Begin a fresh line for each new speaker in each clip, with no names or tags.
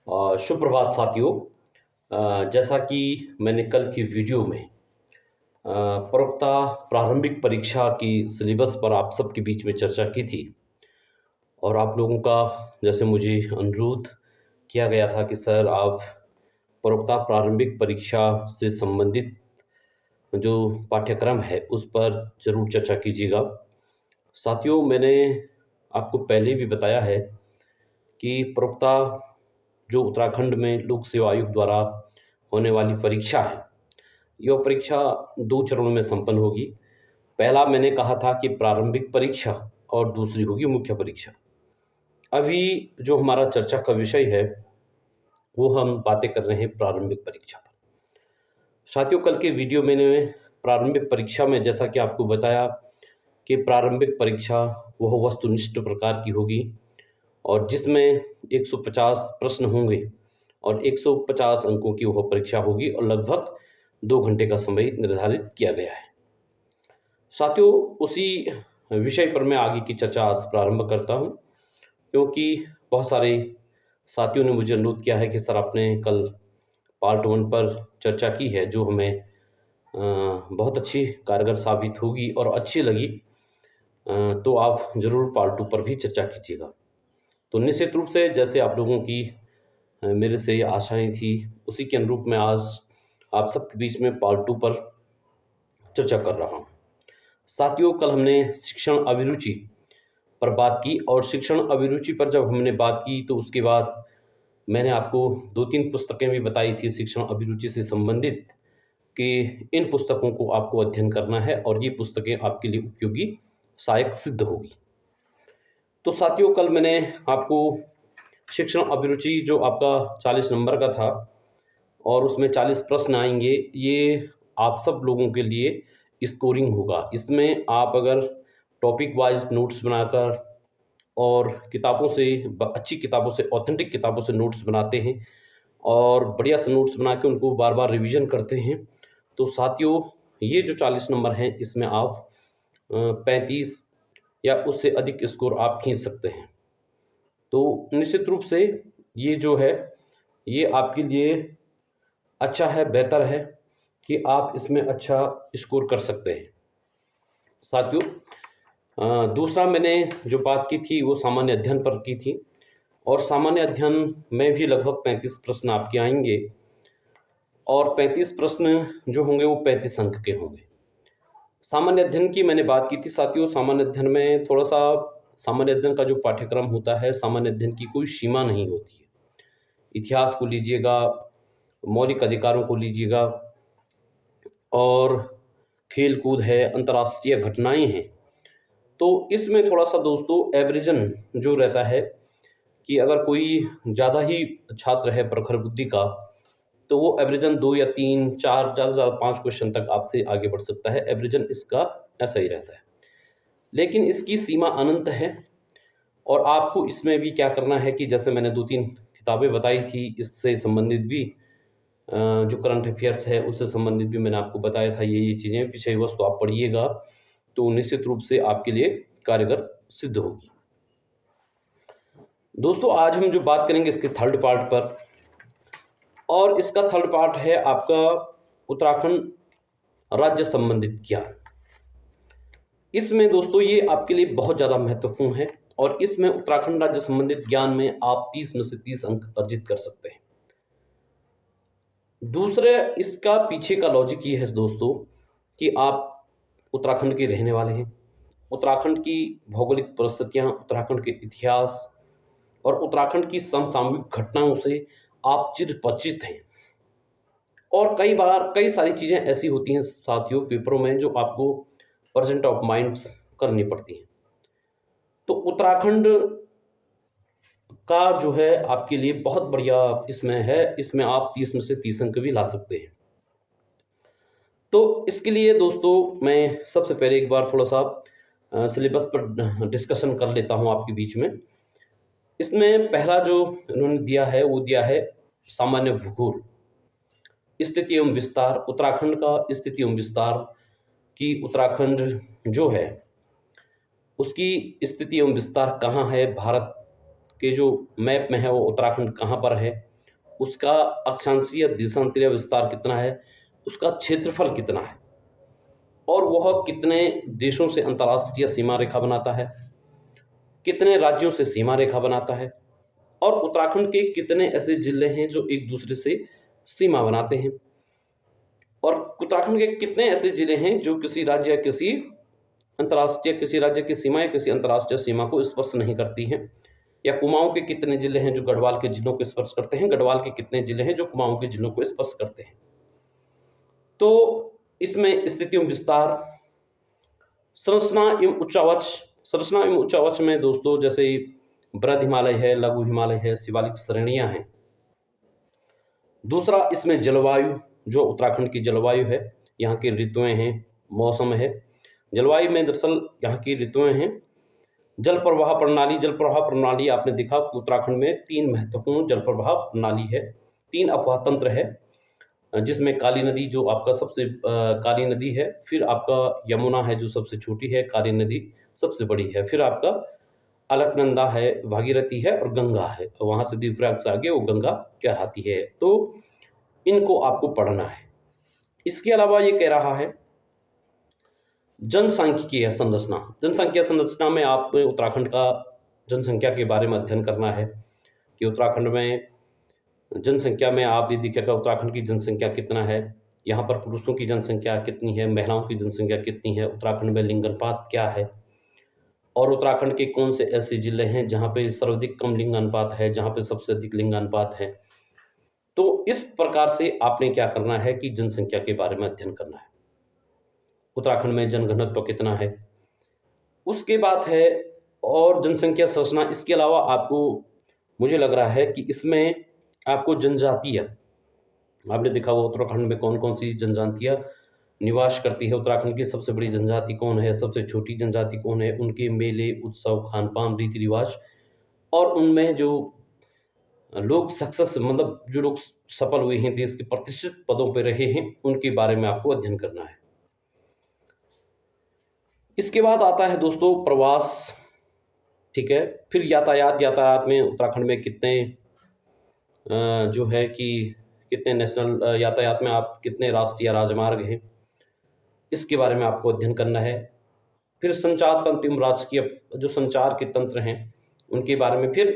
शुभ प्रभात साथियों। जैसा कि मैंने कल की वीडियो में प्रवक्ता प्रारंभिक परीक्षा की सिलेबस पर आप सबके बीच में चर्चा की थी और आप लोगों का जैसे मुझे अनुरोध किया गया था कि सर आप प्रवक्ता प्रारंभिक परीक्षा से संबंधित जो पाठ्यक्रम है उस पर ज़रूर चर्चा कीजिएगा। साथियों, मैंने आपको पहले भी बताया है कि प्रवक्ता जो उत्तराखंड में लोक सेवा आयोग द्वारा होने वाली परीक्षा है, यह परीक्षा 2 चरणों में संपन्न होगी। पहला मैंने कहा था कि प्रारंभिक परीक्षा और दूसरी होगी मुख्य परीक्षा। अभी जो हमारा चर्चा का विषय है, वो हम बातें कर रहे हैं प्रारंभिक परीक्षा पर। साथियों, कल के वीडियो में मैंने प्रारंभिक परीक्षा में जैसा कि आपको बताया कि प्रारंभिक परीक्षा वह वस्तुनिष्ठ प्रकार की होगी और जिसमें 150 प्रश्न होंगे और 150 अंकों की वह परीक्षा होगी और लगभग 2 घंटे का समय निर्धारित किया गया है। साथियों, उसी विषय पर मैं आगे की चर्चा आज प्रारंभ करता हूं, क्योंकि बहुत सारे साथियों ने मुझे अनुरोध किया है कि सर आपने कल पार्ट 1 पर चर्चा की है जो हमें बहुत अच्छी कारगर साबित होगी और अच्छी लगी, तो आप ज़रूर पार्ट 2 पर भी चर्चा कीजिएगा। तो निश्चित रूप से जैसे आप लोगों की मेरे से आशाएं थी, उसी के अनुरूप मैं आज आप सबके बीच में पार्ट 2 पर चर्चा कर रहा हूँ। साथियों, कल हमने शिक्षण अभिरुचि पर बात की और शिक्षण अभिरुचि पर जब हमने बात की तो उसके बाद मैंने आपको 2-3 पुस्तकें भी बताई थी शिक्षण अभिरुचि से संबंधित कि इन पुस्तकों को आपको अध्ययन करना है और ये पुस्तकें आपके लिए उपयोगी सहायक सिद्ध होगी। तो साथियों, कल मैंने आपको शिक्षण अभिरुचि जो आपका 40 नंबर का था और उसमें 40 प्रश्न आएंगे, ये आप सब लोगों के लिए स्कोरिंग होगा। इसमें आप अगर टॉपिक वाइज नोट्स बनाकर और किताबों से अच्छी किताबों से, ऑथेंटिक किताबों से नोट्स बनाते हैं और बढ़िया से नोट्स बना के उनको बार बार रिवीजन करते हैं, तो साथियों ये जो 40 नंबर हैं इसमें आप 35 या उससे अधिक स्कोर आप खींच सकते हैं। तो निश्चित रूप से ये जो है ये आपके लिए अच्छा है, बेहतर है कि आप इसमें अच्छा स्कोर कर सकते हैं। साथियों, दूसरा मैंने जो बात की थी वो सामान्य अध्ययन पर की थी और सामान्य अध्ययन में भी लगभग 35 प्रश्न आपके आएंगे और 35 प्रश्न जो होंगे वो 35 अंक के होंगे। सामान्य अध्ययन की मैंने बात की थी साथियों। सामान्य अध्ययन में थोड़ा सा, सामान्य अध्ययन का जो पाठ्यक्रम होता है, सामान्य अध्ययन की कोई सीमा नहीं होती है। इतिहास को लीजिएगा, मौलिक अधिकारों को लीजिएगा और खेल कूद है, अंतर्राष्ट्रीय घटनाएं हैं, तो इसमें थोड़ा सा दोस्तों एवरेजन जो रहता है कि अगर कोई ज़्यादा ही छात्र है प्रखर बुद्धि का, तो वो एवरेजन 2 या 3, 4, ज़्यादा से ज़्यादा 5 क्वेश्चन तक आपसे आगे बढ़ सकता है। एवरेजन इसका ऐसा ही रहता है, लेकिन इसकी सीमा अनंत है और आपको इसमें भी क्या करना है कि जैसे मैंने 2-3 किताबें बताई थी, इससे संबंधित भी जो करंट अफेयर्स है उससे संबंधित भी मैंने आपको बताया था ये चीज़ें, विषय वस्तु आप पढ़िएगा तो निश्चित रूप से आपके लिए कारगर सिद्ध होगी। दोस्तों, आज हम जो बात करेंगे इसके थर्ड पार्ट पर, और इसका थर्ड पार्ट है आपका उत्तराखंड राज्य संबंधित ज्ञान। इसमें दोस्तों ये आपके लिए बहुत ज़्यादा महत्वपूर्ण है और इसमें उत्तराखंड राज्य संबंधित ज्ञान में आप 30 में से 30 अंक अर्जित कर सकते हैं। दूसरे इसका पीछे का लॉजिक ये है दोस्तों कि आप उत्तराखंड के रहने वाले हैं, उत्तराखंड की भौगोलिक परिस्थितियां, उत्तराखंड के इतिहास और उत्तराखंड की समसामयिक घटनाओं से आप चिर परिचित हैं। और कई बार कई सारी चीज़ें ऐसी होती हैं साथियों पेपरों में जो आपको प्रेजेंट ऑफ माइंड्स करनी पड़ती हैं। तो उत्तराखंड का जो है आपके लिए बहुत बढ़िया इसमें है, इसमें आप 30 में से 30 अंक भी ला सकते हैं। तो इसके लिए दोस्तों मैं सबसे पहले एक बार थोड़ा सा सिलेबस पर डिस्कशन कर लेता हूं आपके बीच में। इसमें पहला जो इन्होंने दिया है वो दिया है सामान्य भूगोल, स्थिति एवं विस्तार, उत्तराखंड का स्थिति एवं विस्तार कि उत्तराखंड जो है उसकी स्थिति एवं विस्तार कहाँ है, भारत के जो मैप में है वो उत्तराखंड कहाँ पर है, उसका अक्षांशीय देशांतरीय विस्तार कितना है, उसका क्षेत्रफल कितना है, और वह कितने देशों से अंतर्राष्ट्रीय सीमा रेखा बनाता है, कितने राज्यों से सीमा रेखा बनाता है, और उत्तराखंड के कितने ऐसे जिले हैं जो एक दूसरे से सीमा बनाते हैं, और उत्तराखंड के कितने ऐसे जिले हैं जो किसी राज्य या किसी अंतर्राष्ट्रीय किसी राज्य की सीमा या किसी अंतर्राष्ट्रीय सीमा को स्पर्श नहीं करती हैं, या कुमाऊं के कितने जिले हैं जो गढ़वाल के जिलों को स्पर्श करते हैं, गढ़वाल के कितने जिले हैं जो कुमाऊं के जिलों को स्पर्श करते हैं। तो इसमें स्थिति एवं विस्तार, संरचना एवं उच्चावच। संरचना एवं उच्चावच में दोस्तों जैसे बृहद हिमालय है, लघु हिमालय है, शिवालिक श्रेणियां हैं। दूसरा इसमें जलवायु, जो उत्तराखंड की जलवायु है, यहाँ की ऋतुएं हैं, मौसम है। जलवायु में दरअसल यहाँ की ऋतुएं हैं। जल प्रवाह प्रणाली, जल प्रवाह प्रणाली आपने देखा कि उत्तराखंड में 3 महत्वपूर्ण जल प्रवाह प्रणाली है, 3 अफवाह तंत्र है, जिसमें काली नदी जो आपका सबसे काली नदी है, फिर आपका यमुना है जो सबसे छोटी है, काली नदी सबसे बड़ी है, फिर आपका अलकनंदा है, भागीरथी है, और गंगा है। वहाँ से देवप्रयाग से आगे वो गंगा कहलाती है। तो इनको आपको पढ़ना है। इसके अलावा ये कह रहा है जनसांख्यिकीय संरचना। जनसंख्या संरचना में आप उत्तराखंड का जनसंख्या के बारे में अध्ययन करना है कि उत्तराखंड में जनसंख्या में आप ये देखिएगा उत्तराखंड की जनसंख्या कितना है, यहाँ पर पुरुषों की जनसंख्या कितनी है, महिलाओं की जनसंख्या कितनी है, उत्तराखंड में लिंग अनुपात क्या है, और उत्तराखंड के कौन से ऐसे जिले हैं जहाँ पे सर्वाधिक कम लिंग अनुपात है, जहाँ पे सबसे अधिक लिंग अनुपात है। तो इस प्रकार से आपने क्या करना है कि जनसंख्या के बारे में अध्ययन करना है। उत्तराखंड में जनघनत्व कितना है, उसके बात है, और जनसंख्या संरचना। इसके अलावा आपको, मुझे लग रहा है कि इसमें आपको जनजातीय, आपने देखा होगा उत्तराखंड में कौन कौन सी जनजातियाँ निवास करती है, उत्तराखंड की सबसे बड़ी जनजाति कौन है, सबसे छोटी जनजाति कौन है, उनके मेले, उत्सव, खान पान, रीति रिवाज, और उनमें जो लोग सक्सेस मतलब जो लोग सफल हुए हैं, देश के प्रतिष्ठित पदों पर रहे हैं, उनके बारे में आपको अध्ययन करना है। इसके बाद आता है दोस्तों प्रवास, ठीक है। फिर यातायात। यातायात में उत्तराखंड में कितने जो है कि कितने नेशनल यातायात में आप कितने राष्ट्रीय राजमार्ग हैं, इसके बारे में आपको अध्ययन करना है। फिर संचार तंत्र एवं राजकीय जो संचार के तंत्र हैं उनके बारे में। फिर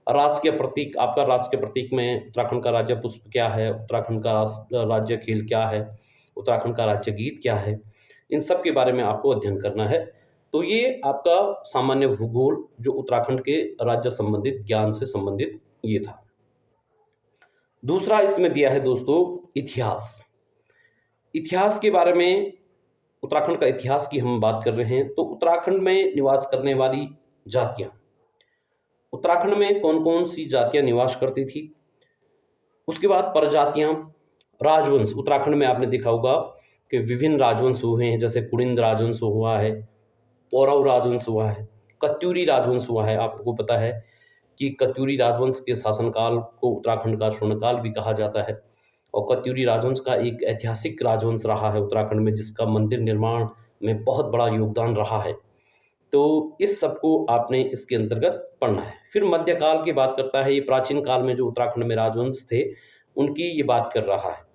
राजकीय प्रतीक, आपका राजकीय प्रतीक में उत्तराखंड का राज्य पुष्प क्या है, उत्तराखंड का राज्य खेल क्या है, उत्तराखंड का राज्य गीत क्या है, इन सब के बारे में आपको अध्ययन करना है। तो ये आपका सामान्य भूगोल जो उत्तराखंड के राज्य संबंधित ज्ञान से संबंधित ये था। दूसरा इसमें दिया है दोस्तों इतिहास। इतिहास के बारे में, उत्तराखंड का इतिहास की हम बात कर रहे हैं, तो उत्तराखंड में निवास करने वाली जातियां, उत्तराखंड में कौन कौन सी जातियां निवास करती थी, उसके बाद प्रजातियां, राजवंश। उत्तराखंड में आपने देखा होगा कि विभिन्न राजवंश हुए हैं, जैसे कुड़िंद राजवंश हुआ है, पौरव राजवंश हुआ है, कत्यूरी राजवंश हुआ है। आपको पता है कि कत्यूरी राजवंश के शासनकाल को उत्तराखंड का स्वर्णकाल भी कहा जाता है, और कत्यूरी राजवंश का एक ऐतिहासिक राजवंश रहा है उत्तराखंड में, जिसका मंदिर निर्माण में बहुत बड़ा योगदान रहा है। तो इस सब को आपने इसके अंतर्गत पढ़ना है। फिर मध्यकाल की बात करता है, ये प्राचीन काल में जो उत्तराखंड में राजवंश थे उनकी ये बात कर रहा है।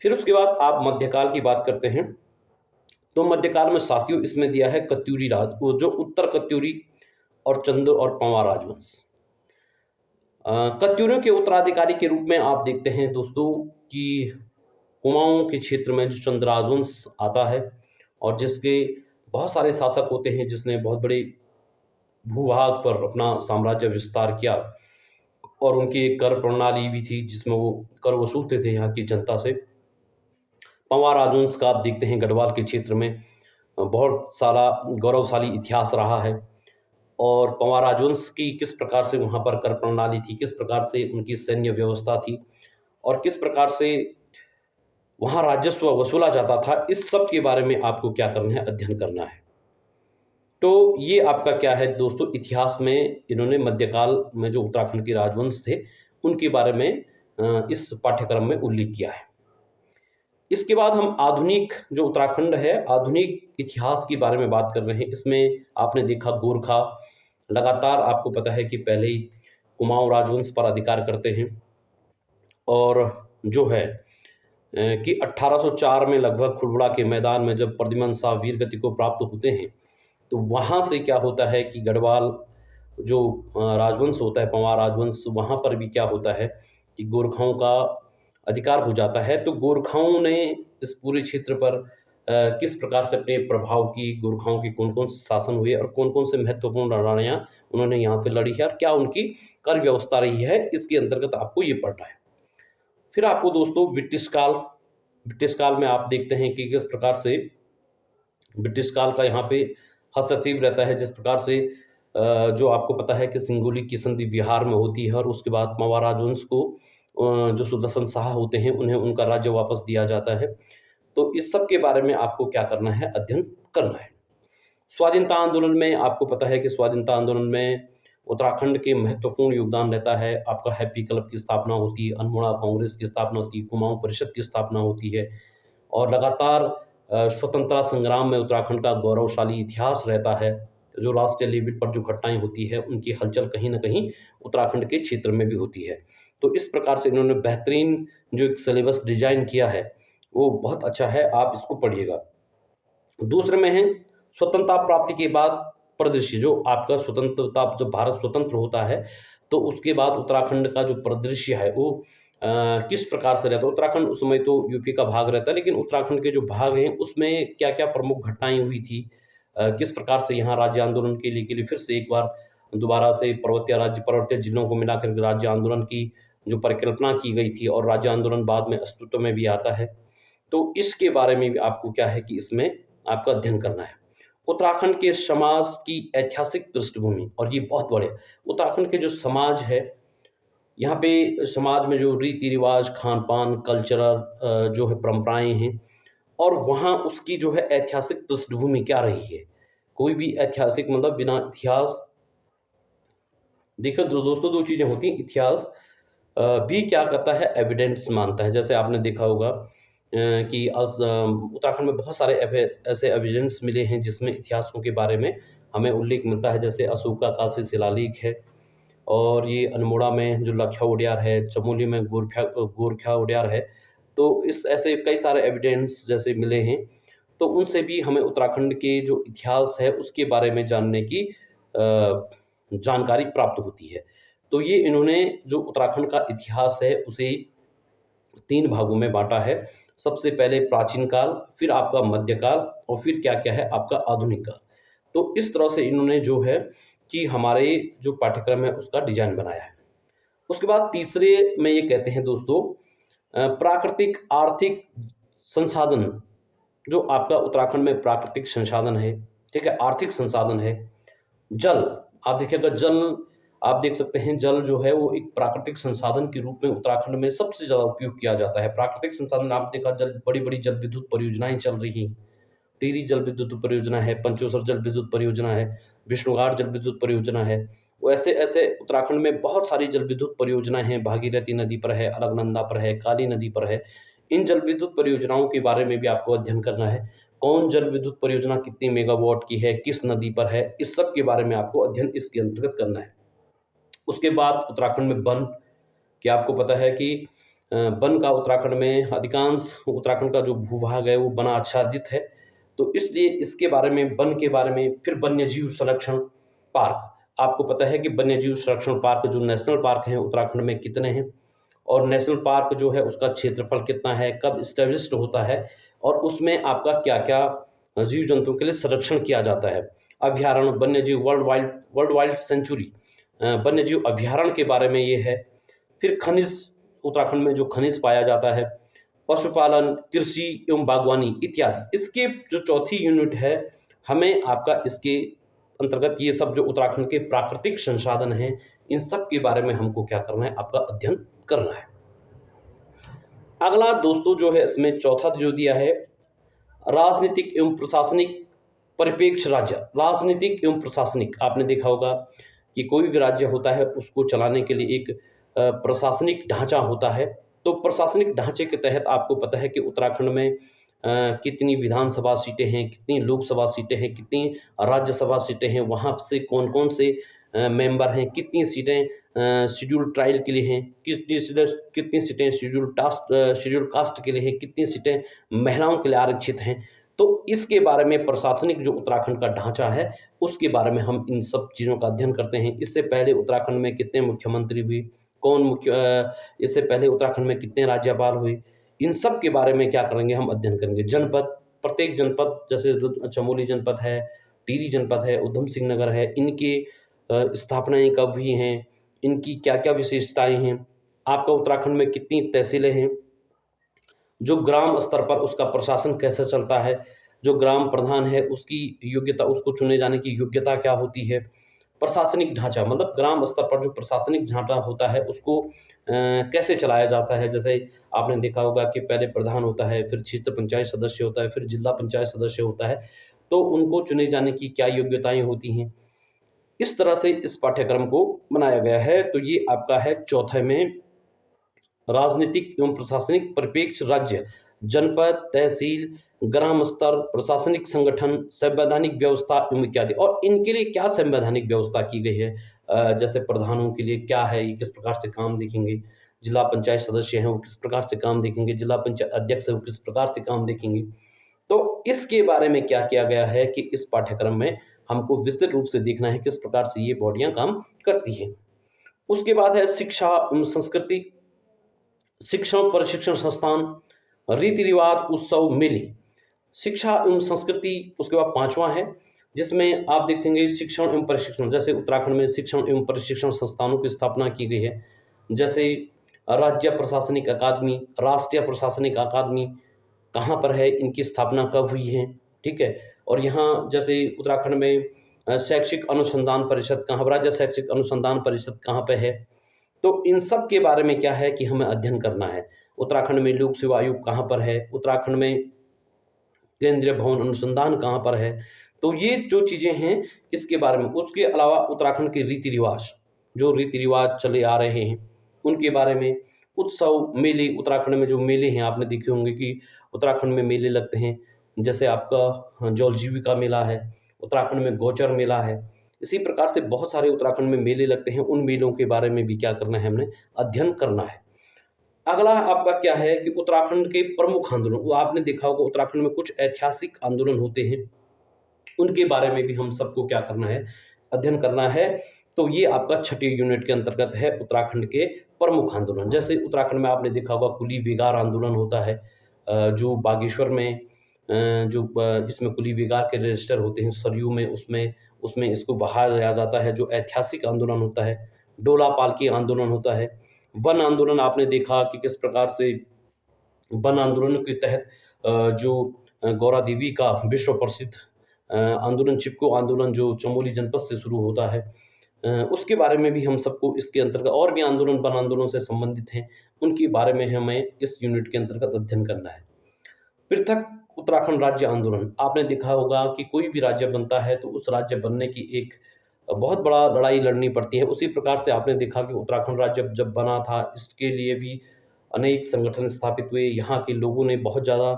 फिर उसके बाद आप मध्यकाल की बात करते हैं, तो मध्यकाल में साथियों इसमें दिया है कत्यूरी राज, वो जो उत्तर कत्यूरी और चंद और पंवा राजवंश। कत्यूरियों के उत्तराधिकारी के रूप में आप देखते हैं दोस्तों कि कुमाऊं के क्षेत्र में जो चंद राजवंश आता है, और जिसके बहुत सारे शासक होते हैं, जिसने बहुत बड़े भूभाग पर अपना साम्राज्य विस्तार किया, और उनकी एक कर प्रणाली भी थी जिसमें वो कर वसूलते थे यहाँ की जनता से। पंवा राजवंश का आप देखते हैं गढ़वाल के क्षेत्र में बहुत सारा गौरवशाली इतिहास रहा है, और पंवा राजवंश की किस प्रकार से वहाँ पर कर प्रणाली थी, किस प्रकार से उनकी सैन्य व्यवस्था थी, और किस प्रकार से वहाँ राजस्व वसूला जाता था, इस सब के बारे में आपको क्या करना है, अध्ययन करना है। तो ये आपका क्या है दोस्तों, इतिहास में इन्होंने मध्यकाल में जो उत्तराखंड के राजवंश थे उनके बारे में इस पाठ्यक्रम में उल्लेख किया है। इसके बाद हम आधुनिक जो उत्तराखंड है, आधुनिक इतिहास के बारे में बात कर रहे हैं। इसमें आपने देखा गोरखा लगातार, आपको पता है कि पहले ही कुमाऊं राजवंश पर अधिकार करते हैं, और जो है कि 1804 में लगभग खुड़बुड़ा के मैदान में जब प्रद्युमन शाह वीर गति को प्राप्त होते हैं, तो वहाँ से क्या होता है कि गढ़वाल जो राजवंश होता है, पंवार राजवंश, वहाँ पर भी क्या होता है कि गोरखाओं का अधिकार हो जाता है। तो गोरखाओं ने इस पूरे क्षेत्र पर किस प्रकार से अपने प्रभाव की, गोरखाओं के कौन-कौन से शासन हुए और कौन-कौन से महत्वपूर्ण लड़ाइयाँ उन्होंने यहाँ पे लड़ी है और क्या उनकी कार्य व्यवस्था रही है, इसके अंतर्गत आपको ये पढ़ना है। फिर आपको दोस्तों ब्रिटिश काल में आप देखते हैं कि किस प्रकार से ब्रिटिश काल का यहाँ पे हस्तक्षेप रहता है, जिस प्रकार से जो आपको पता है कि सिंगोली की संधि बिहार में होती है और उसके बाद मवार राजवंश को जो सुदर्शन शाह होते हैं उन्हें उनका राज्य वापस दिया जाता है। तो इस सब के बारे में आपको क्या करना है, अध्ययन करना है। स्वाधीनता आंदोलन में आपको पता है कि स्वाधीनता आंदोलन में उत्तराखंड के महत्वपूर्ण योगदान रहता है। आपका हैप्पी क्लब की स्थापना होती है, अल्मोड़ा कांग्रेस की स्थापना होती है, कुमाऊं परिषद की स्थापना होती है और लगातार स्वतंत्रता संग्राम में उत्तराखंड का गौरवशाली इतिहास रहता है। जो राष्ट्रीय लेवल पर जो घटनाएं होती है उनकी हलचल कहीं न कहीं उत्तराखंड के क्षेत्र में भी होती है। तो इस प्रकार से इन्होंने बेहतरीन जो एक सिलेबस डिज़ाइन किया है, वो बहुत अच्छा है, आप इसको पढ़िएगा। दूसरे में है स्वतंत्रता प्राप्ति के बाद परिदृश्य, जो आपका स्वतंत्रता जब भारत स्वतंत्र होता है, तो उसके बाद उत्तराखंड का जो परिदृश्य है वो किस प्रकार से रहता है। उत्तराखंड उस समय तो यूपी का भाग रहता है, लेकिन उत्तराखंड के जो भाग हैं उसमें क्या-क्या प्रमुख घटनाएँ हुई थी, किस प्रकार से यहाँ राज्य आंदोलन के लिए फिर से एक बार दोबारा से पर्वतीय जिलों को मिलाकर के राज्य आंदोलन की जो परिकल्पना की गई थी और राज्य आंदोलन बाद में अस्तित्व में भी आता है। तो इसके बारे में भी आपको क्या है कि इसमें आपका अध्ययन करना है। उत्तराखंड के समाज की ऐतिहासिक पृष्ठभूमि, और ये बहुत बड़े उत्तराखंड के जो समाज है, यहाँ पे समाज में जो रीति-रिवाज, खान-पान, कल्चरल जो है परंपराएँ हैं और वहाँ उसकी जो है ऐतिहासिक पृष्ठभूमि क्या रही है। कोई भी ऐतिहासिक मतलब बिना इतिहास, देखो दोस्तों 2 चीज़ें होती हैं, इतिहास भी क्या करता है, एविडेंस मानता है। जैसे आपने देखा होगा कि उत्तराखंड में बहुत सारे ऐसे एविडेंस मिले हैं जिसमें इतिहासों के बारे में हमें उल्लेख मिलता है। जैसे अशोका काल से शिलालेख है और ये अल्मोड़ा में जो लखा उडियार है, चमोली में गोरखा उडियार है। तो इस ऐसे कई सारे एविडेंस जैसे मिले हैं, तो उनसे भी हमें उत्तराखंड के जो इतिहास है उसके बारे में जानने की जानकारी प्राप्त होती है। तो ये इन्होंने जो उत्तराखंड का इतिहास है उसे 3 भागों में बाँटा है। सबसे पहले प्राचीन काल, फिर आपका मध्यकाल और फिर क्या-क्या है आपका आधुनिक काल। तो इस तरह से इन्होंने जो है कि हमारे जो पाठ्यक्रम है उसका डिज़ाइन बनाया है। उसके बाद तीसरे में ये कहते हैं दोस्तों प्राकृतिक आर्थिक संसाधन, जो आपका उत्तराखंड में प्राकृतिक संसाधन है, ठीक है? आर्थिक संसाधन है। जल, आप देखिएगा जल, आप देख सकते हैं जल जो है वो एक प्राकृतिक संसाधन के रूप में उत्तराखंड में सबसे ज़्यादा उपयोग किया जाता है। प्राकृतिक संसाधन आपने देखा, जल, बड़ी-बड़ी जल विद्युत परियोजनाएँ चल रही हैं। टिहरी जल विद्युत परियोजना है, पंचोसर जल विद्युत परियोजना है, विष्णुघाट जल विद्युत परियोजना है। वो ऐसे-ऐसे उत्तराखंड में बहुत सारी जल विद्युत परियोजनाएँ हैं, भागीरथी नदी पर है, अलकनंदा पर है, काली नदी पर है। इन जल विद्युत परियोजनाओं के बारे में भी आपको अध्ययन करना है। कौन जल विद्युत परियोजना कितनी मेगावाट की है, किस नदी पर है, इस सब के बारे में आपको अध्ययन इसके अंतर्गत करना है। उसके बाद उत्तराखंड में वन, क्या आपको पता है कि वन का उत्तराखंड में अधिकांश उत्तराखंड का जो भूभाग है वो वनाच्छादित है। तो इसलिए इसके बारे में, वन के बारे में, फिर वन्यजीव संरक्षण पार्क। आपको पता है कि वन्यजीव संरक्षण पार्क जो नेशनल पार्क हैं उत्तराखंड में कितने हैं और नेशनल पार्क जो है उसका क्षेत्रफल कितना है, कब एस्टेब्लिश्ड होता है और उसमें आपका क्या-क्या जीव जंतुओं के लिए संरक्षण किया जाता है। अभयारण्य, वन्यजीव, वर्ल्ड वाइल्ड सेंचुरी, वन्यजीव अभयारण्य के बारे में ये है। फिर खनिज, उत्तराखंड में जो खनिज पाया जाता है, पशुपालन, कृषि एवं बागवानी इत्यादि। इसके जो चौथी यूनिट है, हमें आपका इसके अंतर्गत ये सब जो उत्तराखंड के प्राकृतिक संसाधन हैं, इन सब के बारे में हमको क्या करना है, आपका अध्ययन करना है। अगला दोस्तों जो है इसमें चौथा जो दिया है, राजनीतिक एवं प्रशासनिक परिप्रेक्ष्य राज्य। राजनीतिक एवं प्रशासनिक, आपने देखा होगा कि कोई भी राज्य होता है उसको चलाने के लिए एक प्रशासनिक ढांचा होता है। तो प्रशासनिक ढांचे के तहत आपको पता है कि उत्तराखंड में कितनी विधानसभा सीटें हैं, कितनी लोकसभा सीटें हैं, कितनी राज्यसभा सीटें हैं, वहाँ से कौन-कौन से मेंबर हैं, कितनी सीटें शेड्यूल ट्राइल के लिए हैं, कितनी सीटें शेड्यूल कास्ट के लिए हैं, कितनी सीटें महिलाओं के लिए आरक्षित हैं। तो इसके बारे में प्रशासनिक जो उत्तराखंड का ढांचा है, उसके बारे में हम इन सब चीज़ों का अध्ययन करते हैं। इससे पहले उत्तराखंड में कितने मुख्यमंत्री हुए, इससे पहले उत्तराखंड में कितने राज्यपाल हुए, इन सब के बारे में क्या करेंगे, हम अध्ययन करेंगे। जनपद, प्रत्येक जनपद, जैसे चमोली जनपद है, टिहरी जनपद है, उधम सिंह नगर है, इनकी स्थापनाएँ कब हुई हैं, इनकी क्या-क्या विशेषताएँ हैं, आपका उत्तराखंड में कितनी तहसीलें हैं, जो ग्राम स्तर पर उसका प्रशासन कैसे चलता है, जो ग्राम प्रधान है उसकी योग्यता, उसको चुने जाने की योग्यता क्या होती है, प्रशासनिक ढांचा मतलब ग्राम स्तर पर जो प्रशासनिक ढांचा होता है उसको कैसे चलाया जाता है। जैसे आपने देखा होगा कि पहले प्रधान होता है, फिर क्षेत्र पंचायत सदस्य होता है, फिर जिला पंचायत सदस्य होता है, तो उनको चुने जाने की क्या योग्यताएँ होती हैं। इस तरह से इस पाठ्यक्रम को बनाया गया है। तो ये आपका है चौथे में राजनीतिक एवं प्रशासनिक परिप्रेक्ष्य राज्य, जनपद, तहसील, ग्राम स्तर, प्रशासनिक संगठन, संवैधानिक व्यवस्था एवं इत्यादि। और इनके लिए क्या संवैधानिक व्यवस्था की गई है, जैसे प्रधानों के लिए क्या है, ये किस प्रकार से काम देखेंगे, जिला पंचायत सदस्य हैं वो किस प्रकार से काम देखेंगे, जिला पंचायत अध्यक्ष है वो किस प्रकार से काम देखेंगे। तो इसके बारे में क्या किया गया है कि इस पाठ्यक्रम में हमको विस्तृत रूप से देखना है किस प्रकार से ये बॉडियां काम करती हैं। उसके बाद है शिक्षा एवं संस्कृति, शिक्षण प्रशिक्षण संस्थान, रीति रिवाज, उत्सव, मेले, शिक्षा एवं संस्कृति। उसके बाद पांचवा है जिसमें आप देखेंगे शिक्षण एवं प्रशिक्षण। जैसे उत्तराखंड में शिक्षण एवं प्रशिक्षण संस्थानों की स्थापना की गई है, जैसे राज्य प्रशासनिक अकादमी, राष्ट्रीय प्रशासनिक अकादमी कहाँ पर है, इनकी स्थापना कब हुई है, ठीक है। और यहाँ जैसे उत्तराखंड में शैक्षिक अनुसंधान परिषद कहाँ, राज्य शैक्षिक अनुसंधान परिषद कहाँ पे है। तो इन सब के बारे में क्या है कि हमें अध्ययन करना है। उत्तराखंड में लोक सेवा आयोग कहाँ पर है, उत्तराखंड में केंद्रीय भवन अनुसंधान कहाँ पर है। तो ये जो चीज़ें हैं इसके बारे में। उसके अलावा उत्तराखंड के रीति रिवाज, जो रीति रिवाज चले आ रहे हैं उनके बारे में, उत्सव, मेले। उत्तराखंड में जो मेले हैं आपने देखे होंगे कि उत्तराखंड में मेले लगते हैं, जैसे आपका जौल जीविका मेला है, उत्तराखंड में गौचर मेला है। इसी प्रकार से बहुत सारे उत्तराखंड में मेले लगते हैं, उन मेलों के बारे में भी क्या करना है, हमने अध्ययन करना है। अगला आपका क्या है कि उत्तराखंड के प्रमुख आंदोलन, वो आपने देखा होगा उत्तराखंड में कुछ ऐतिहासिक आंदोलन होते हैं, उनके बारे में भी हम सबको क्या करना है, अध्ययन करना है। तो ये आपका छठे यूनिट के अंतर्गत है उत्तराखंड के प्रमुख आंदोलन। जैसे उत्तराखंड में आपने देखा होगा कुली विगार आंदोलन होता है, जो बागेश्वर में इसमें कुली विगार के रजिस्टर होते हैं सरयू में, उसमें उसमें इसको बहाया जाता है, जो ऐतिहासिक आंदोलन होता है। डोला पालकी आंदोलन होता है। वन आंदोलन आपने देखा कि किस प्रकार से वन आंदोलन के तहत गौरा देवी का विश्व प्रसिद्ध आंदोलन, चिपको आंदोलन, जो चमोली जनपद से शुरू होता है, उसके बारे में भी हम सबको इसके अंतर्गत, और भी आंदोलन वन आंदोलन से संबंधित हैं, उनके बारे में हमें इस यूनिट के अंतर्गत अध्ययन करना है। पृथक उत्तराखंड राज्य आंदोलन, आपने देखा होगा कि कोई भी राज्य बनता है तो उस राज्य बनने की एक बहुत बड़ा लड़ाई लड़नी पड़ती है। उसी प्रकार से आपने देखा कि उत्तराखंड राज्य जब बना था, इसके लिए भी अनेक संगठन स्थापित हुए। यहाँ के लोगों ने बहुत ज़्यादा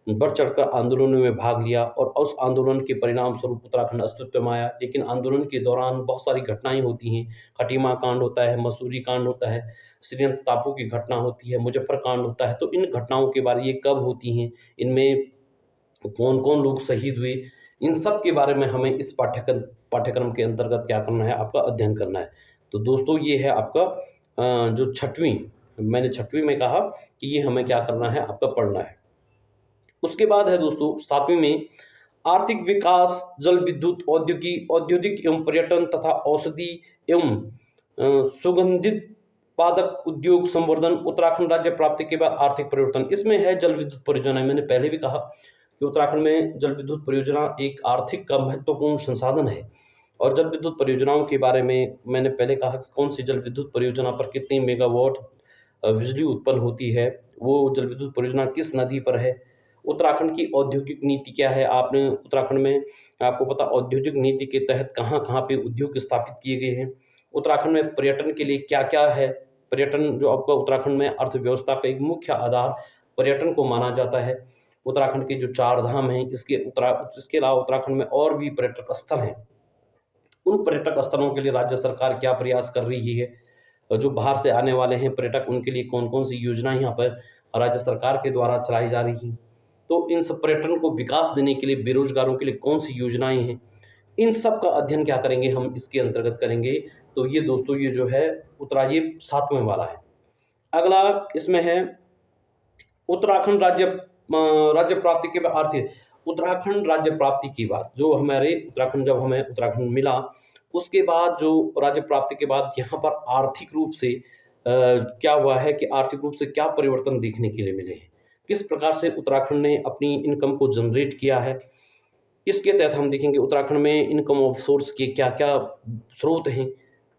बढ़ चढ़कर आंदोलनों में भाग लिया और उस आंदोलन के परिणाम स्वरूप उत्तराखंड अस्तित्व में आया। लेकिन आंदोलन के दौरान बहुत सारी घटनाएं होती हैं। खटीमा कांड होता है, मसूरी कांड होता है, श्रीयंत टापू की घटना होती है, मुजफ्फर कांड होता है। तो इन घटनाओं के बारे, ये कब होती हैं, इनमें कौन-कौन लोग शहीद हुए, इन सब के बारे में हमें इस पाठ्यक्रम के अंतर्गत क्या करना है, आपका अध्ययन करना है। तो दोस्तों ये है आपका जो छठवीं, मैंने छठवीं में कहा कि ये हमें क्या करना है, आपका पढ़ना है। उसके बाद है दोस्तों सातवीं में आर्थिक विकास, जल विद्युत, औद्योगिक एवं पर्यटन तथा औषधि एवं सुगंधित पादप उद्योग संवर्धन, उत्तराखंड राज्य प्राप्ति के बाद आर्थिक परिवर्तन। इसमें है जल विद्युत परियोजना। मैंने पहले भी कहा कि उत्तराखंड में जल विद्युत परियोजना एक आर्थिक का महत्वपूर्ण संसाधन है। और जल विद्युत परियोजनाओं के बारे में मैंने पहले कहा कि कौन सी जल विद्युत परियोजना पर कितनी मेगावाट बिजली उत्पन्न होती है, वो जल विद्युत परियोजना किस नदी पर है, उत्तराखंड की औद्योगिक नीति क्या है। आपने उत्तराखंड में, आपको पता, औद्योगिक नीति के तहत कहाँ-कहाँ पे उद्योग स्थापित किए गए हैं। उत्तराखंड में पर्यटन के लिए क्या-क्या है। पर्यटन जो आपका उत्तराखंड में अर्थव्यवस्था का एक मुख्य आधार पर्यटन को माना जाता है। उत्तराखंड के जो 4 धाम हैं, इसके अलावा उत्तराखंड में और भी पर्यटक स्थल हैं। उन पर्यटक स्थलों के लिए राज्य सरकार क्या प्रयास कर रही है, जो बाहर से आने वाले हैं पर्यटक, उनके लिए कौन-कौन सी योजनाएँ यहाँ पर राज्य सरकार के द्वारा चलाई जा रही हैं। तो इन सब पर्यटन को विकास देने के लिए बेरोज़गारों के लिए कौन-सी योजनाएँ हैं, इन सब का अध्ययन क्या करेंगे हम इसके अंतर्गत करेंगे। तो ये दोस्तों ये जो है ये 7वें वाला है। अगला इसमें है उत्तराखंड राज्य प्राप्ति के बाद उत्तराखंड राज्य प्राप्ति की बात, जो हमारे उत्तराखंड जब हमें उत्तराखंड मिला, उसके बाद जो राज्य प्राप्ति के बाद यहाँ पर आर्थिक रूप से क्या हुआ है कि आर्थिक रूप से क्या परिवर्तन देखने के लिए मिले हैं। किस प्रकार से उत्तराखंड ने अपनी इनकम को जनरेट किया है, इसके तहत हम देखेंगे उत्तराखंड में इनकम ऑफ सोर्स के क्या-क्या स्रोत हैं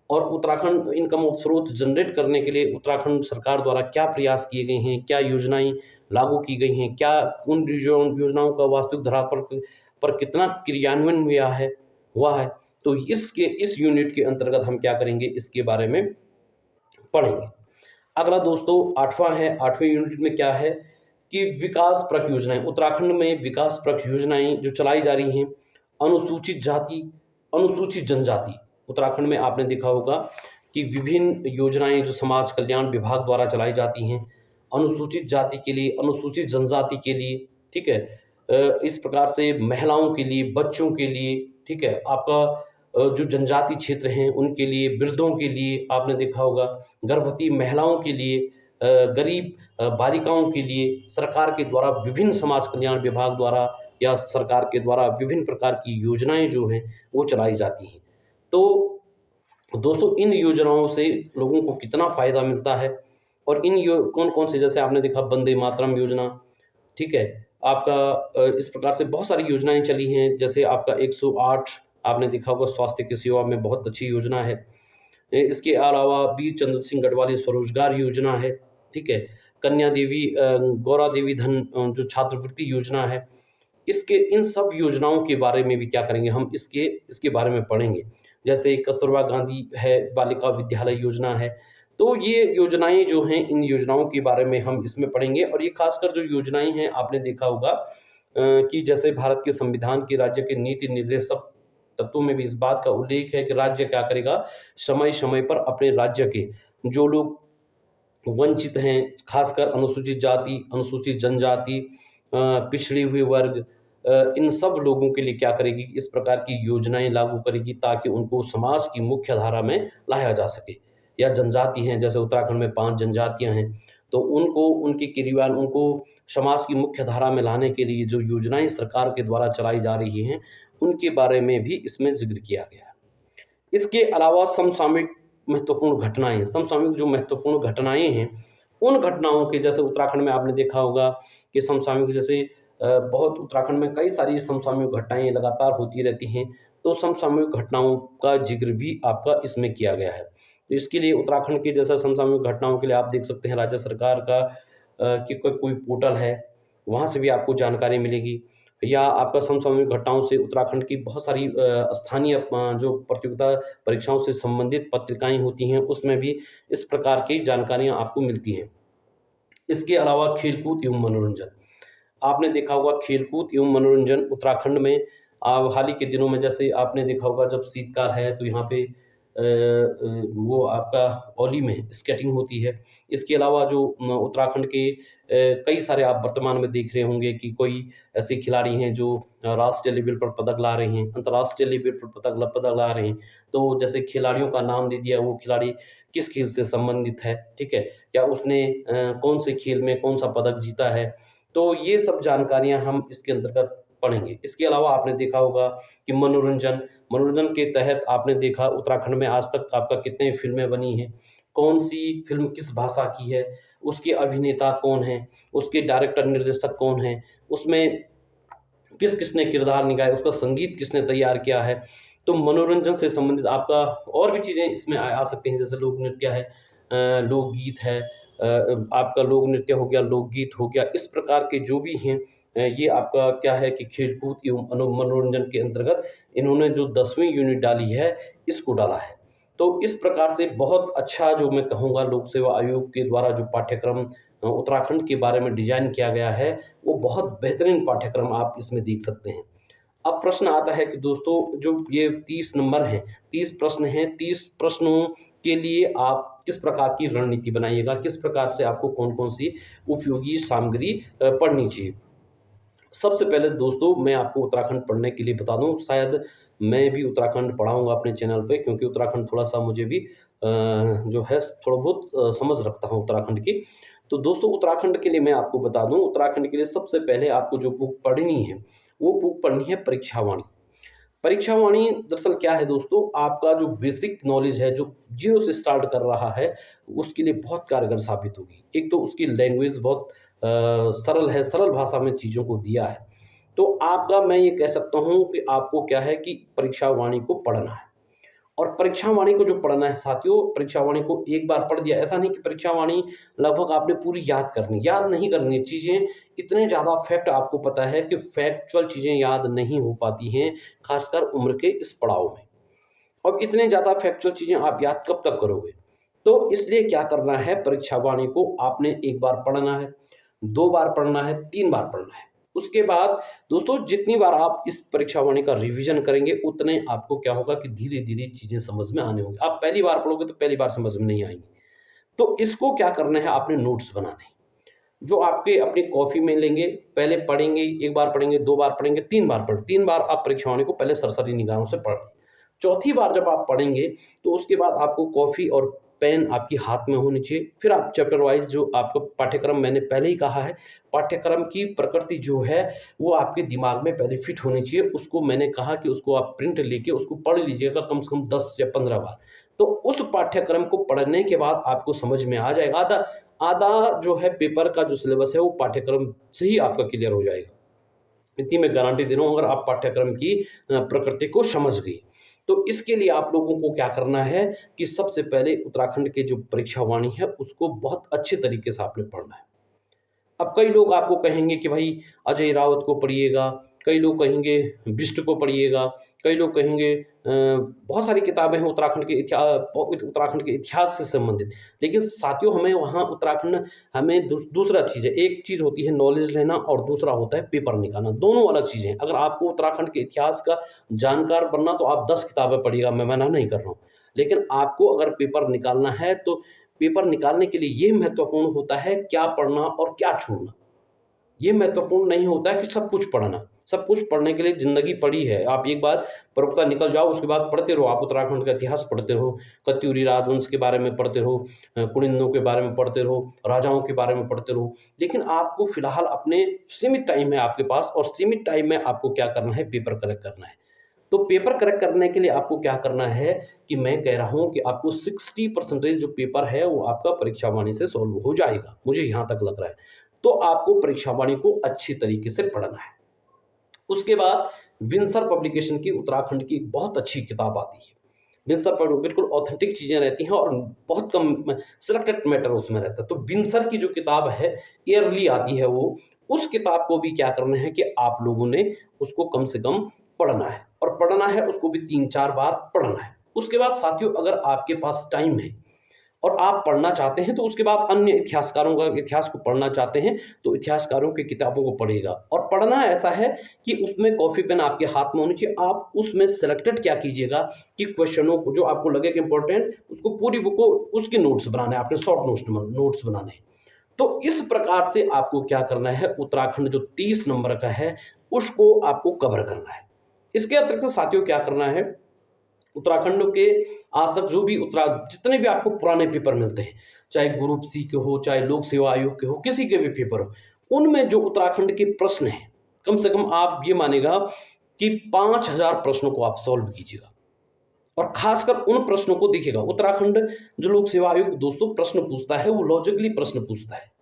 और उत्तराखंड इनकम ऑफ स्रोत जनरेट करने के लिए उत्तराखंड सरकार द्वारा क्या प्रयास किए गए हैं, क्या योजनाएँ लागू की गई हैं, क्या उन योजनाओं का वास्तविक धरातल पर कितना क्रियान्वयन हुआ है। तो इस यूनिट के अंतर्गत हम क्या करेंगे, इसके बारे में पढ़ेंगे। अगला दोस्तों 8वां है, 8वें यूनिट में क्या है कि विकास परक योजनाएँ, उत्तराखंड में विकास परक योजनाएँ जो चलाई जा रही हैं, अनुसूचित जाति, अनुसूचित जनजाति। उत्तराखंड में आपने देखा होगा कि विभिन्न योजनाएँ जो समाज कल्याण विभाग द्वारा चलाई जाती हैं, अनुसूचित जाति के लिए, अनुसूचित जनजाति के लिए, ठीक है? इस प्रकार से महिलाओं के लिए, बच्चों के लिए, ठीक है? आपका जो जनजाति क्षेत्र हैं, उनके लिए, वृद्धों के लिए आपने देखा होगा, गर्भवती महिलाओं के लिए, गरीब बालिकाओं के लिए सरकार के द्वारा विभिन्न समाज कल्याण विभाग द्वारा या सरकार के द्वारा विभिन्न प्रकार की योजनाएँ जो हैं, वो चलाई जाती हैं। तो दोस्तों इन योजनाओं से लोगों को कितना फ़ायदा मिलता है और इन यो कौन-कौन से, जैसे आपने देखा वंदे मातरम योजना, ठीक है? आपका इस प्रकार से बहुत सारी योजनाएँ चली हैं, जैसे आपका 108 आपने देखा होगा स्वास्थ्य की सेवा में बहुत अच्छी योजना है। इसके अलावा वीर चंद्र सिंह गढ़वाली स्वरोजगार योजना है, ठीक है? कन्या देवी गौरा देवी धन जो छात्रवृत्ति योजना है, इन सब योजनाओं के बारे में भी क्या करेंगे हम इसके बारे में पढ़ेंगे। जैसे कस्तूरबा गांधी है, बालिका विद्यालय योजना है। तो ये योजनाएँ जो हैं, इन योजनाओं के बारे में हम इसमें पढ़ेंगे और ये खासकर जो योजनाएँ हैं, आपने देखा होगा कि जैसे भारत के संविधान के राज्य के नीति निर्देशक तत्वों में भी इस बात का उल्लेख है कि राज्य क्या करेगा, समय-समय पर अपने राज्य के जो लोग वंचित हैं, खासकर अनुसूचित जाति, अनुसूचित जनजाति, पिछड़े हुए वर्ग, इन सब लोगों के लिए क्या करेगी, इस प्रकार की योजनाएँ लागू करेगी ताकि उनको समाज की मुख्य धारा में लाया जा सके। या जनजाति हैं, जैसे उत्तराखंड में 5 जनजातियाँ हैं, तो उनको समाज की मुख्य धारा में लाने के लिए जो योजनाएँ सरकार के द्वारा चलाई जा रही हैं, उनके बारे में भी इसमें ज़िक्र किया गया है। इसके अलावा समसामयिक महत्वपूर्ण घटनाएँ, समसामयिक जो महत्वपूर्ण घटनाएँ हैं, उन घटनाओं के, जैसे उत्तराखंड में आपने देखा होगा कि समसामयिक जैसे बहुत उत्तराखंड में कई सारी समसामयिक घटनाएँ लगातार होती रहती हैं, तो समसामयिक घटनाओं का ज़िक्र भी आपका इसमें किया गया है। तो इसके लिए उत्तराखंड के जैसा समसामयिक घटनाओं के लिए आप देख सकते हैं राज्य सरकार का कि कोई पोर्टल है, वहाँ से भी आपको जानकारी मिलेगी। या आपका समसामयिक घटनाओं से उत्तराखंड की बहुत सारी स्थानीय जो प्रतियोगिता परीक्षाओं से संबंधित पत्रिकाएँ होती हैं, उसमें भी इस प्रकार की जानकारियाँ आपको मिलती हैं। इसके अलावा खेलकूद एवं मनोरंजन, आपने देखा होगा खेलकूद एवं मनोरंजन उत्तराखंड में हाल ही के दिनों में, जैसे आपने देखा होगा जब शीतकाल है तो यहाँ पे वो आपका औली में स्केटिंग होती है। इसके अलावा जो उत्तराखंड के कई सारे आप वर्तमान में देख रहे होंगे कि कोई ऐसे खिलाड़ी हैं जो राष्ट्रीय लेवल पर पदक ला रहे हैं, अंतर्राष्ट्रीय लेवल पर पदक ला रहे हैं। तो जैसे खिलाड़ियों का नाम दे दिया, वो खिलाड़ी किस खेल से संबंधित है, ठीक है? या उसने कौन से खेल में कौन-सा पदक जीता है। तो ये सब जानकारियाँ हम इसके अंतर्गत पढ़ेंगे। इसके अलावा आपने देखा होगा कि मनोरंजन के तहत आपने देखा उत्तराखंड में आज तक आपका कितने फ़िल्में बनी हैं, कौन-सी फ़िल्म किस भाषा की है, उसके अभिनेता कौन हैं, उसके डायरेक्टर निर्देशक कौन हैं, उसमें किस-किसने किरदार निभाया, उसका संगीत किसने तैयार किया है। तो मनोरंजन से संबंधित आपका और भी चीज़ें इसमें आ सकती हैं, जैसे लोक नृत्य है, लोकगीत है, आपका लोक नृत्य हो गया, लोकगीत हो गया, इस प्रकार के जो भी हैं ये आपका क्या है कि खेलकूद एवं मनोरंजन के अंतर्गत इन्होंने जो 10वीं यूनिट डाली है, इसको डाला है। तो इस प्रकार से बहुत अच्छा, जो मैं कहूँगा, लोक सेवा आयोग के द्वारा जो पाठ्यक्रम उत्तराखंड के बारे में डिज़ाइन किया गया है, वो बहुत बेहतरीन पाठ्यक्रम आप इसमें देख सकते हैं। अब प्रश्न आता है कि दोस्तों जो ये 30 नंबर हैं, 30 प्रश्न हैं, 30 प्रश्नों के लिए आप किस प्रकार की रणनीति बनाइएगा, किस प्रकार से आपको कौन-कौन सी उपयोगी सामग्री पढ़नी चाहिए। सबसे पहले दोस्तों मैं आपको उत्तराखंड पढ़ने के लिए बता दूँ, शायद मैं भी उत्तराखंड पढ़ाऊँगा अपने चैनल पे, क्योंकि उत्तराखंड थोड़ा-सा मुझे भी जो है थोड़ा बहुत समझ रखता हूँ उत्तराखंड की। तो दोस्तों उत्तराखंड के लिए मैं आपको बता दूँ, उत्तराखंड के लिए सबसे पहले आपको जो बुक पढ़नी है, वो बुक पढ़नी है परीक्षावाणी। परीक्षावाणी दरअसल क्या है दोस्तों, आपका जो बेसिक नॉलेज है, जो ज़ीरो से स्टार्ट कर रहा है, उसके लिए बहुत कारगर साबित होगी। एक तो उसकी लैंग्वेज बहुत सरल है, सरल भाषा में चीज़ों को दिया है। तो आपका मैं ये कह सकता हूँ कि आपको क्या है कि परीक्षावाणी को पढ़ना है। और परीक्षावाणी को जो पढ़ना है साथियों, परीक्षावाणी को एक बार पढ़ दिया, ऐसा नहीं कि परीक्षावाणी लगभग आपने पूरी याद नहीं करनी है चीज़ें। इतने ज़्यादा फैक्ट आपको पता है कि फैक्चुअल चीज़ें याद नहीं हो पाती हैं, खासकर उम्र के इस पड़ाव में। अब इतने ज़्यादा फैक्चुअल चीज़ें आप याद कब तक करोगे? तो इसलिए क्या करना है, परीक्षावाणी को आपने एक बार पढ़ना है, 2 बार पढ़ना है, 3 बार पढ़ना है। उसके बाद दोस्तों जितनी बार आप इस परीक्षावाणी का रिवीजन करेंगे, उतने आपको क्या होगा कि धीरे-धीरे चीज़ें समझ में आने होंगी। आप पहली बार पढ़ोगे तो पहली बार समझ में नहीं आएँगी। तो इसको क्या करना है, आपने नोट्स बनाने हैं, जो आपके अपनी कॉपी में लेंगे, पहले पढ़ेंगे, 1 बार पढ़ेंगे, 2 बार पढ़ेंगे, 3 बार 3 बार आप परीक्षावाणी को पहले सरसरी निगाहों से पढ़ लें। चौथी बार जब आप पढ़ेंगे, तो उसके बाद आपको कॉपी और पेन आपके हाथ में होनी चाहिए। फिर आप चैप्टर वाइज़ जो आपका पाठ्यक्रम, मैंने पहले ही कहा है, पाठ्यक्रम की प्रकृति जो है, वो आपके दिमाग में पहले फिट होनी चाहिए। उसको मैंने कहा कि उसको आप प्रिंट लेके उसको पढ़ लीजिएगा कम से कम 10 या 15 बार। तो उस पाठ्यक्रम को पढ़ने के बाद आपको समझ में आ जाएगा। आधा आधा जो है पेपर का जो सिलेबस है, वो पाठ्यक्रम से ही आपका क्लियर हो जाएगा। इतनी मैं गारंटी दे रहा हूँ, अगर आप पाठ्यक्रम की प्रकृति को समझ गए। तो इसके लिए आप लोगों को क्या करना है कि सबसे पहले उत्तराखंड के जो परीक्षावाणी है, उसको बहुत अच्छे तरीके से आपने पढ़ना है। अब कई लोग आपको कहेंगे कि भाई अजय रावत को पढ़िएगा, कई लोग कहेंगे बिष्ट को पढ़िएगा, कई लोग कहेंगे बहुत सारी किताबें हैं उत्तराखंड के इतिहास से संबंधित। लेकिन साथियों हमें वहाँ उत्तराखंड हमें दूसरा चीज़ है, एक चीज़ होती है नॉलेज लेना और दूसरा होता है पेपर निकालना, दोनों अलग चीज़ें हैं। अगर आपको उत्तराखंड के इतिहास का जानकार बनना तो आप 10 किताबें पढ़िएगा, मैं मना नहीं कर रहा हूँ। लेकिन आपको अगर पेपर निकालना है तो पेपर निकालने के लिए ये महत्वपूर्ण होता है क्या पढ़ना और क्या छोड़ना। ये महत्वपूर्ण नहीं होता है कि सब कुछ पढ़ना। सब कुछ पढ़ने के लिए ज़िंदगी पड़ी है। आप एक बार प्रवक्ता निकल जाओ, उसके बाद पढ़ते रहो। आप उत्तराखंड का इतिहास पढ़ते रहो, कत्यूरी राजवंश के बारे में पढ़ते रहो, कुनिंदों के बारे में पढ़ते रहो, राजाओं के बारे में पढ़ते रहो। लेकिन आपको फ़िलहाल अपने सीमित टाइम है आपके पास, और सीमित टाइम में आपको क्या करना है, पेपर करेक्ट करना है। तो पेपर करेक्ट करने के लिए आपको क्या करना है कि मैं कह रहा हूँ कि आपको 60% जो पेपर है वो आपका परीक्षावाणी से सॉल्व हो जाएगा, मुझे यहाँ तक लग रहा है। तो आपको परीक्षावाणी को अच्छी तरीके से पढ़ना है। उसके बाद विंसर पब्लिकेशन की उत्तराखंड की एक बहुत अच्छी किताब आती है। विंसर पर बिल्कुल ऑथेंटिक चीज़ें रहती हैं और बहुत कम सिलेक्टेड मैटर उसमें रहता है। तो विंसर की जो किताब है, ईयरली आती है वो, उस किताब को भी क्या करना है कि आप लोगों ने उसको कम से कम पढ़ना है, और पढ़ना है उसको भी 3-4 बार पढ़ना है। उसके बाद साथियों अगर आपके पास टाइम है और आप पढ़ना चाहते हैं, तो उसके बाद अन्य इतिहासकारों का इतिहास को पढ़ना चाहते हैं, तो इतिहासकारों की किताबों को पढ़िएगा। और पढ़ना ऐसा है कि उसमें कॉपी पेन आपके हाथ में होनी चाहिए। आप उसमें सेलेक्टेड क्या कीजिएगा कि क्वेश्चनों को जो आपको लगेगा इंपॉर्टेंट, उसको पूरी बुक को उसके नोट्स बनाने हैं, आपने शॉर्ट नोट्स बनाने हैं। तो इस प्रकार से आपको क्या करना है, उत्तराखंड जो 30 नंबर का है, उसको आपको कवर करना है। इसके अतिरिक्त साथियों क्या करना है, उत्तराखंड के आज तक जो भी जितने भी आपको पुराने पेपर मिलते हैं, चाहे ग्रुप सी के हो, चाहे लोक सेवा आयोग के हो, किसी के भी पेपर हो, उनमें जो उत्तराखंड के प्रश्न हैं, कम से कम आप ये मानेगा कि 5000 प्रश्नों को आप सॉल्व कीजिएगा। और खासकर उन प्रश्नों को देखिएगा, उत्तराखंड जो लोक सेवा आयोग दोस्तों प्रश्न पूछता है, वो लॉजिकली प्रश्न पूछता है।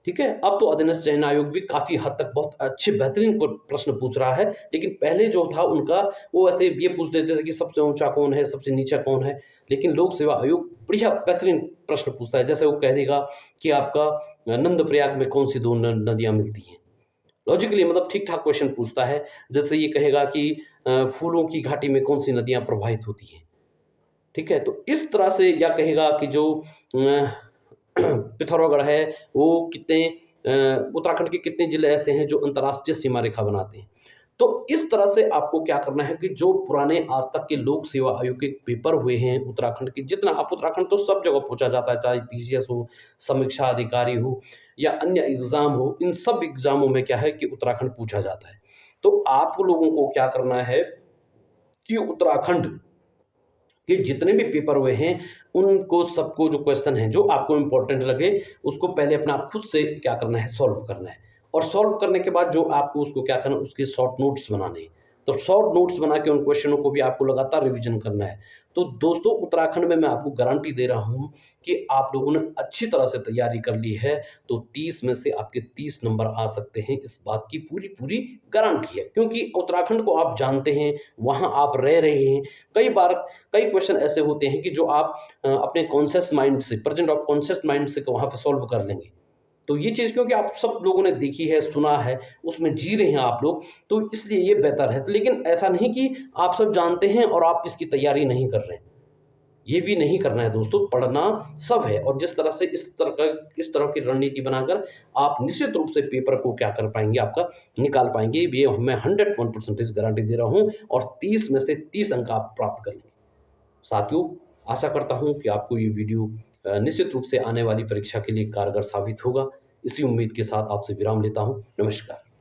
ठीक है, अब तो अध्ययन चयन आयोग भी काफ़ी हद तक बहुत अच्छे बेहतरीन प्रश्न पूछ रहा है, लेकिन पहले जो था उनका, वो ऐसे ये पूछ देते थे कि सबसे ऊंचा कौन है, सबसे नीचा कौन है। लेकिन लोक सेवा आयोग बढ़िया बेहतरीन प्रश्न पूछता है। जैसे वो कह देगा कि आपका नंदप्रयाग में कौन सी 2 नदियाँ मिलती हैं, लॉजिकली मतलब ठीक ठाक क्वेश्चन पूछता है। जैसे ये कहेगा कि फूलों की घाटी में कौन सी नदियाँ प्रवाहित होती हैं। ठीक है, तो इस तरह से, या कहेगा कि जो पिथौरागढ़ है, वो कितने उत्तराखंड के कितने जिले ऐसे हैं जो अंतर्राष्ट्रीय सीमा रेखा बनाते हैं। तो इस तरह से आपको क्या करना है कि जो पुराने आज तक के लोक सेवा आयोग के पेपर हुए हैं उत्तराखंड के, जितना आप उत्तराखंड तो सब जगह पूछा जाता है, चाहे पीसीएस हो, समीक्षा अधिकारी हो या अन्य एग्ज़ाम हो, इन सब एग्ज़ामों में क्या है कि उत्तराखंड पूछा जाता है। तो आप लोगों को क्या करना है कि उत्तराखंड के जितने भी पेपर हुए हैं, उनको सबको जो क्वेश्चन हैं, जो आपको इम्पोर्टेंट लगे, उसको पहले अपना आप खुद से क्या करना है, सॉल्व करना है। और सॉल्व करने के बाद जो आपको उसको क्या करना है, उसके शॉर्ट नोट्स बनाने हैं। तो शॉर्ट नोट्स बना के उन क्वेश्चनों को भी आपको लगातार रिवीजन करना है। तो दोस्तों, उत्तराखंड में मैं आपको गारंटी दे रहा हूँ कि आप लोगों ने अच्छी तरह से तैयारी कर ली है, तो 30 में से आपके 30 नंबर आ सकते हैं, इस बात की पूरी-पूरी गारंटी है। क्योंकि उत्तराखंड को आप जानते हैं, वहाँ आप रह रहे हैं। कई बार कई क्वेश्चन ऐसे होते हैं कि जो आप अपने कॉन्शियस माइंड से, प्रेजेंट ऑफ कॉन्शियस माइंड से वहाँ पे सॉल्व कर लेंगे। तो ये चीज़ क्योंकि आप सब लोगों ने देखी है, सुना है, उसमें जी रहे हैं आप लोग, तो इसलिए ये बेहतर है। तो लेकिन ऐसा नहीं कि आप सब जानते हैं और आप इसकी तैयारी नहीं कर रहे हैं। ये भी नहीं करना है दोस्तों, पढ़ना सब है, और जिस तरह से इस तरह की रणनीति बनाकर आप निश्चित रूप से पेपर को क्या कर पाएँगे, आपका निकाल पाएँगे। ये मैं 101% गारंटी दे रहा हूँ, और 30 में से 30 अंक आप प्राप्त कर लेंगे। साथियों, आशा करता हूँ कि आपको ये वीडियो निश्चित रूप से आने वाली परीक्षा के लिए कारगर साबित होगा। इसी उम्मीद के साथ आपसे विराम लेता हूँ। नमस्कार।